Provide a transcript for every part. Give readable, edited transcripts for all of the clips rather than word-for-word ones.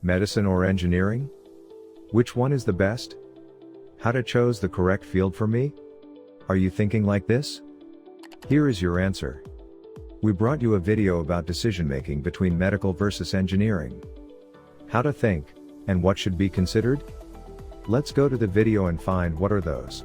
Medicine or engineering? Which one is the best? How to choose the correct field for me? Are you thinking like this? Here is your answer. We brought you a video about decision making between medical versus engineering. How to think, and what should be considered? Let's go to the video and find what are those.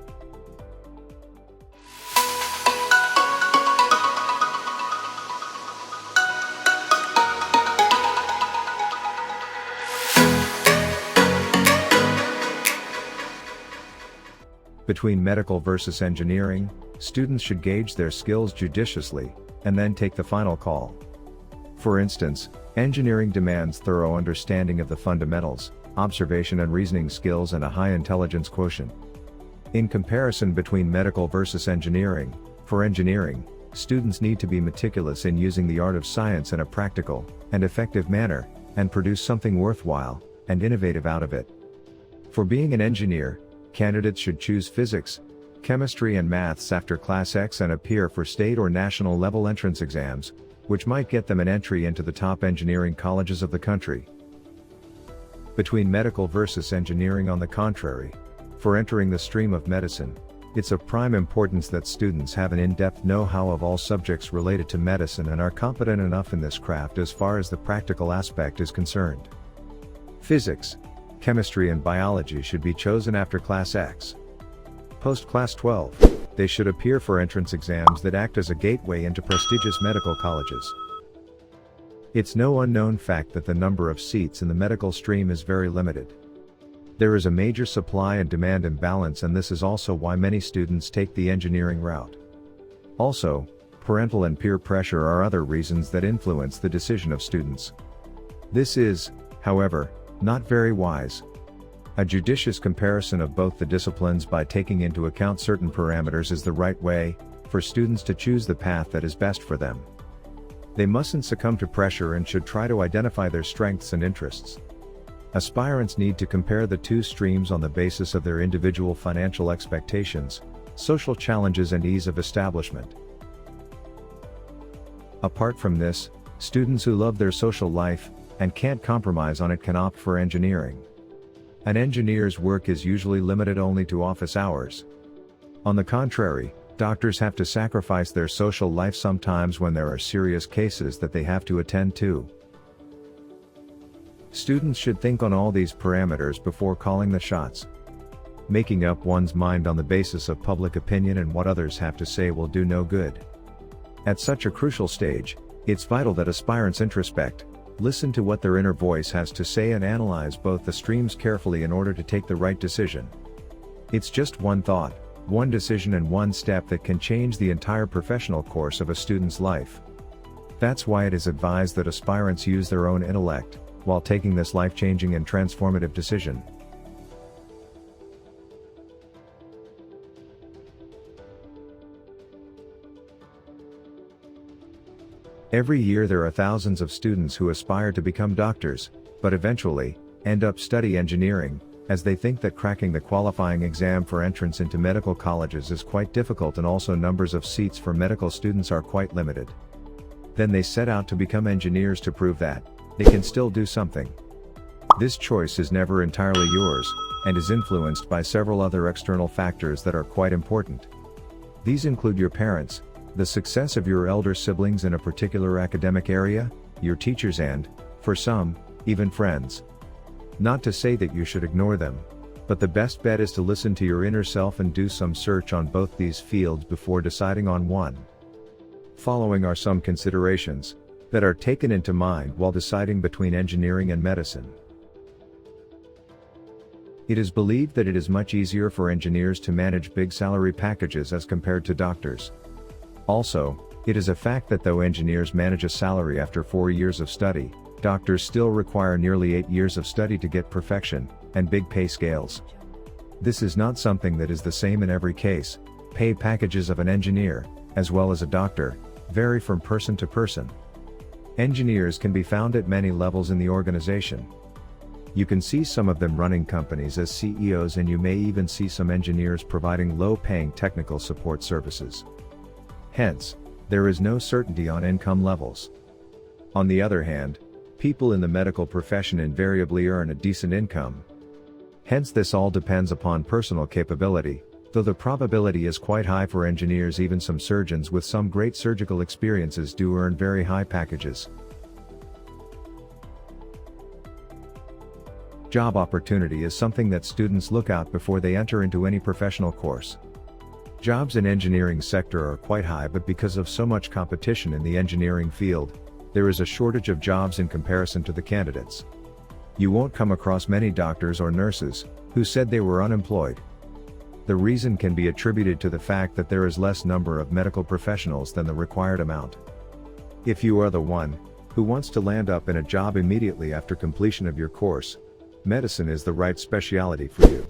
Between medical versus engineering, students should gauge their skills judiciously, and then take the final call. For instance, engineering demands thorough understanding of the fundamentals, observation and reasoning skills and a high intelligence quotient. In comparison between medical versus engineering, for engineering, students need to be meticulous in using the art of science in a practical and effective manner, and produce something worthwhile and innovative out of it. For being an engineer, candidates should choose physics, chemistry and maths after Class X and appear for state or national level entrance exams, which might get them an entry into the top engineering colleges of the country. Between medical versus engineering, on the contrary, for entering the stream of medicine, it's of prime importance that students have an in-depth know-how of all subjects related to medicine and are competent enough in this craft as far as the practical aspect is concerned. Physics, chemistry and biology should be chosen after Class X. Post Class 12, they should appear for entrance exams that act as a gateway into prestigious medical colleges. It's no unknown fact that the number of seats in the medical stream is very limited. There is a major supply and demand imbalance, and this is also why many students take the engineering route. Also, parental and peer pressure are other reasons that influence the decision of students. This is, however, not very wise. A judicious comparison of both the disciplines by taking into account certain parameters is the right way for students to choose the path that is best for them. They mustn't succumb to pressure and should try to identify their strengths and interests. Aspirants need to compare the two streams on the basis of their individual financial expectations, social challenges and ease of establishment. Apart from this, students who love their social life and can't compromise on it can opt for engineering. An engineer's work is usually limited only to office hours. On the contrary, doctors have to sacrifice their social life sometimes when there are serious cases that they have to attend to. Students should think on all these parameters before calling the shots. Making up one's mind on the basis of public opinion and what others have to say will do no good. At such a crucial stage, it's vital that aspirants introspect, listen to what their inner voice has to say and analyze both the streams carefully in order to take the right decision. It's just one thought, one decision and one step that can change the entire professional course of a student's life. That's why it is advised that aspirants use their own intellect while taking this life-changing and transformative decision. Every year there are thousands of students who aspire to become doctors, but eventually end up studying engineering, as they think that cracking the qualifying exam for entrance into medical colleges is quite difficult, and also numbers of seats for medical students are quite limited. Then they set out to become engineers to prove that they can still do something. This choice is never entirely yours, and is influenced by several other external factors that are quite important. These include your parents, the success of your elder siblings in a particular academic area, your teachers and, for some, even friends. Not to say that you should ignore them, but the best bet is to listen to your inner self and do some search on both these fields before deciding on one. Following are some considerations that are taken into mind while deciding between engineering and medicine. It is believed that it is much easier for engineers to manage big salary packages as compared to doctors. Also, it is a fact that though engineers manage a salary after 4 years of study, doctors still require nearly 8 years of study to get perfection and big pay scales. This is not something that is the same in every case. Pay packages of an engineer, as well as a doctor, vary from person to person. Engineers can be found at many levels in the organization. You can see some of them running companies as CEOs, and you may even see some engineers providing low-paying technical support services. Hence, there is no certainty on income levels. On the other hand, People in the medical profession invariably earn a decent income. Hence this all depends upon personal capability, though the probability is quite high for engineers. Even some surgeons with some great surgical experiences do earn very high packages. Job opportunity is something that students look out before they enter into any professional course. Jobs in engineering sector are quite high, but because of so much competition in the engineering field, there is a shortage of jobs in comparison to the candidates. You won't come across many doctors or nurses who said they were unemployed. The reason can be attributed to the fact that there is less number of medical professionals than the required amount. If you are the one who wants to land up in a job immediately after completion of your course, medicine is the right specialty for you.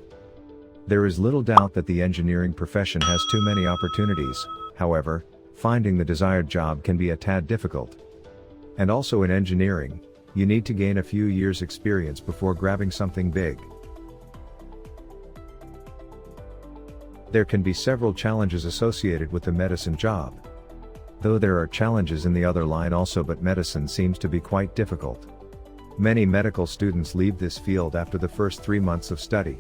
There is little doubt that the engineering profession has too many opportunities. However, finding the desired job can be a tad difficult. And also in engineering, you need to gain a few years' experience before grabbing something big. There can be several challenges associated with the medicine job. Though there are challenges in the other line also, but medicine seems to be quite difficult. Many medical students leave this field after the first 3 months of study.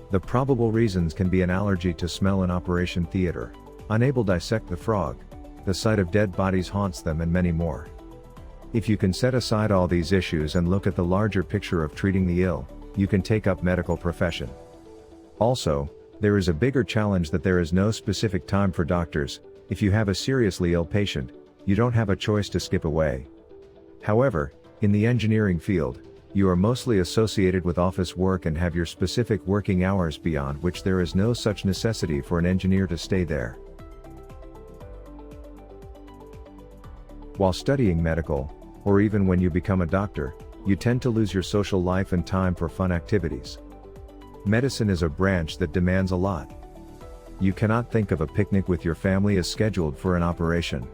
The probable reasons can be an allergy to smell in operation theater, unable to dissect the frog, the sight of dead bodies haunts them, and many more. If you can set aside all these issues and look at the larger picture of treating the ill, you can take up medical profession. Also, there is a bigger challenge that there is no specific time for doctors. If you have a seriously ill patient, you don't have a choice to skip away. However, in the engineering field, you are mostly associated with office work and have your specific working hours beyond which there is no such necessity for an engineer to stay there. While studying medical, or even when you become a doctor, you tend to lose your social life and time for fun activities. Medicine is a branch that demands a lot. You cannot think of a picnic with your family as scheduled for an operation.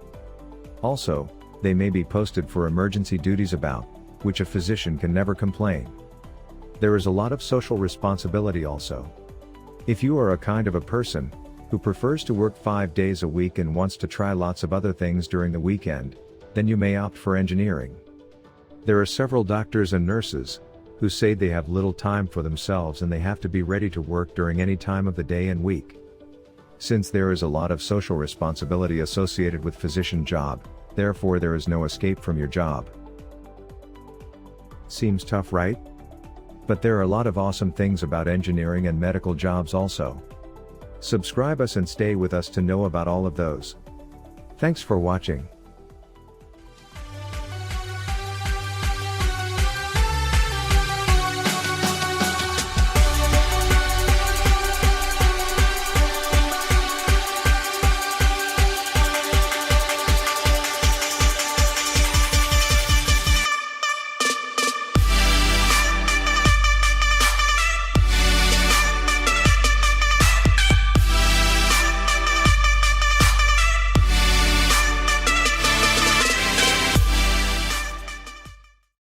Also, they may be posted for emergency duties about which a physician can never complain. There is a lot of social responsibility also. If you are a kind of a person who prefers to work 5 days a week and wants to try lots of other things during the weekend, then you may opt for engineering. There are several doctors and nurses who say they have little time for themselves and they have to be ready to work during any time of the day and week. Since there is a lot of social responsibility associated with physician job, therefore there is no escape from your job. Seems tough, right? But there are a lot of awesome things about engineering and medical jobs also. Subscribe us and stay with us to know about all of those. Thanks for watching.